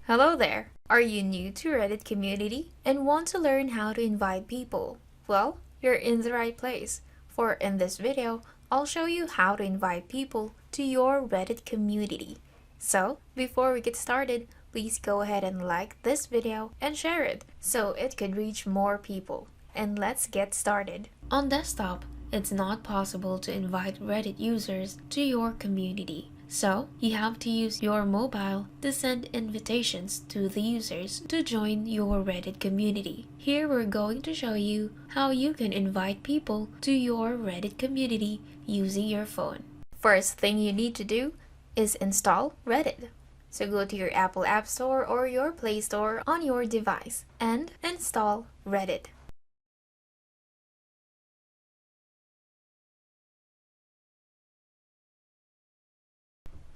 Hello there! Are you new to Reddit community and want to learn how to invite people? Well, you're in the right place, for in this video, I'll show you how to invite people to your Reddit community. So, before we get started, please go ahead and like this video and share it so it could reach more people. And let's get started. On desktop, it's not possible to invite Reddit users to your community. So, you have to use your mobile to send invitations to the users to join your Reddit community. Here we're going to show you how you can invite people to your Reddit community using your phone. First thing you need to do is install Reddit. So go to your Apple App Store or your Play Store on your device and install Reddit.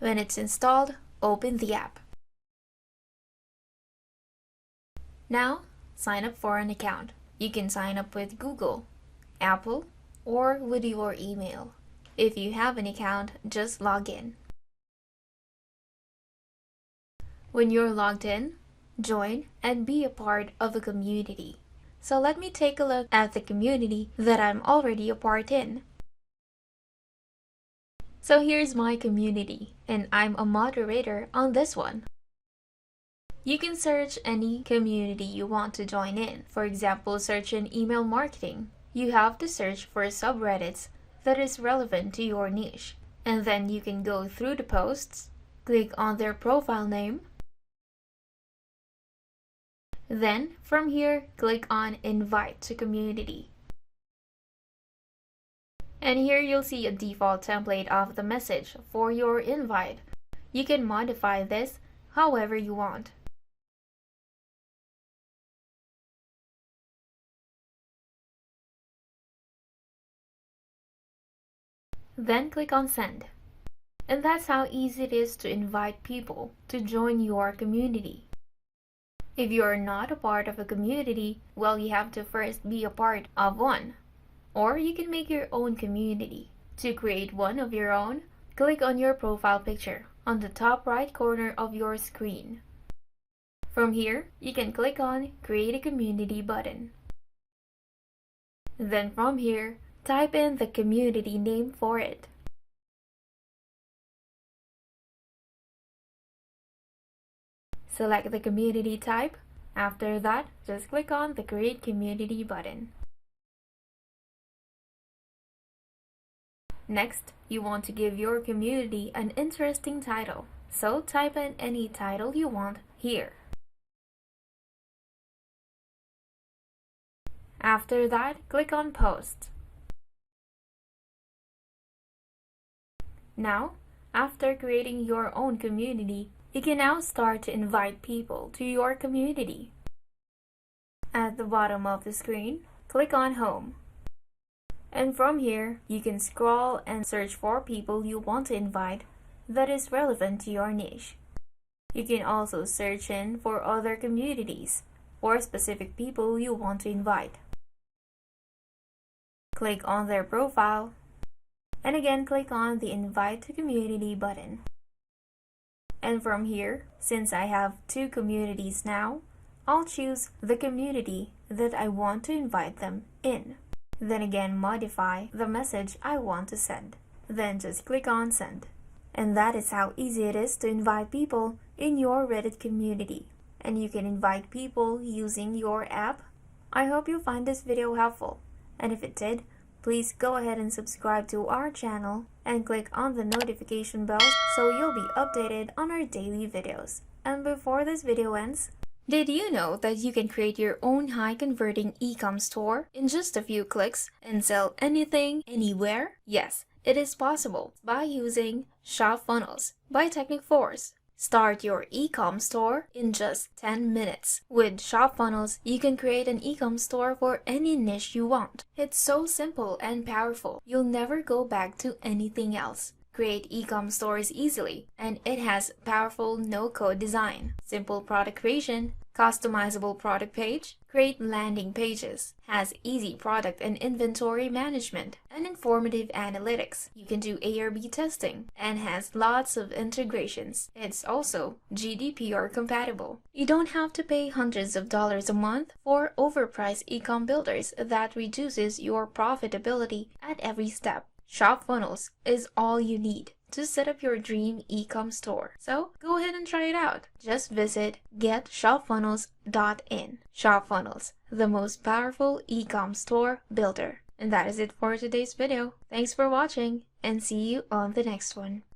When it's installed, open the app. Now, sign up for an account. You can sign up with Google, Apple, or with your email. If you have an account, just log in. When you're logged in, join and be a part of a community. So let me take a look at the community that I'm already a part in. So here's my community, and I'm a moderator on this one. You can search any community you want to join in. For example, search in email marketing. You have to search for subreddits that is relevant to your niche. And then you can go through the posts, click on their profile name. Then, from here, click on Invite to Community. And here you'll see a default template of the message for your invite. You can modify this however you want. Then click on Send. And that's how easy it is to invite people to join your community. If you're not a part of a community, well, you have to first be a part of one. Or you can make your own community. To create one of your own, click on your profile picture on the top right corner of your screen. From here, you can click on Create a Community button. Then from here, type in the community name for it. Select the community type. After that, just click on the Create Community button. Next, you want to give your community an interesting title, so type in any title you want here. After that, click on Post. Now, after creating your own community, you can now start to invite people to your community. At the bottom of the screen, click on Home. And from here, you can scroll and search for people you want to invite that is relevant to your niche. You can also search in for other communities or specific people you want to invite. Click on their profile, and again click on the Invite to Community button. And from here, since I have two communities now, I'll choose the community that I want to invite them in. Then again modify the message I want to send. Then just click on Send. And that is how easy it is to invite people in your Reddit community. And you can invite people using your app. I hope you find this video helpful. And if it did, please go ahead and subscribe to our channel and click on the notification bell so you'll be updated on our daily videos. And before this video ends, did you know that you can create your own high-converting e-com store in just a few clicks and sell anything, anywhere? Yes, it is possible by using Shop Funnels by Technic Force. Start your e-com store in just 10 minutes. With Shop Funnels, you can create an e-com store for any niche you want. It's so simple and powerful, you'll never go back to anything else. create e-com stores easily, and it has powerful no-code design, simple product creation, customizable product page, create landing pages, has easy product and inventory management, and informative analytics. You can do A/B testing, and has lots of integrations. It's also GDPR compatible. You don't have to pay hundreds of dollars a month for overpriced e-com builders that reduces your profitability at every step. ShopFunnels is all you need to set up your dream e-com store. So go ahead and try it out. Just visit getshopfunnels.in. ShopFunnels, the most powerful e-com store builder. And that is it for today's video. Thanks for watching, and see you on the next one.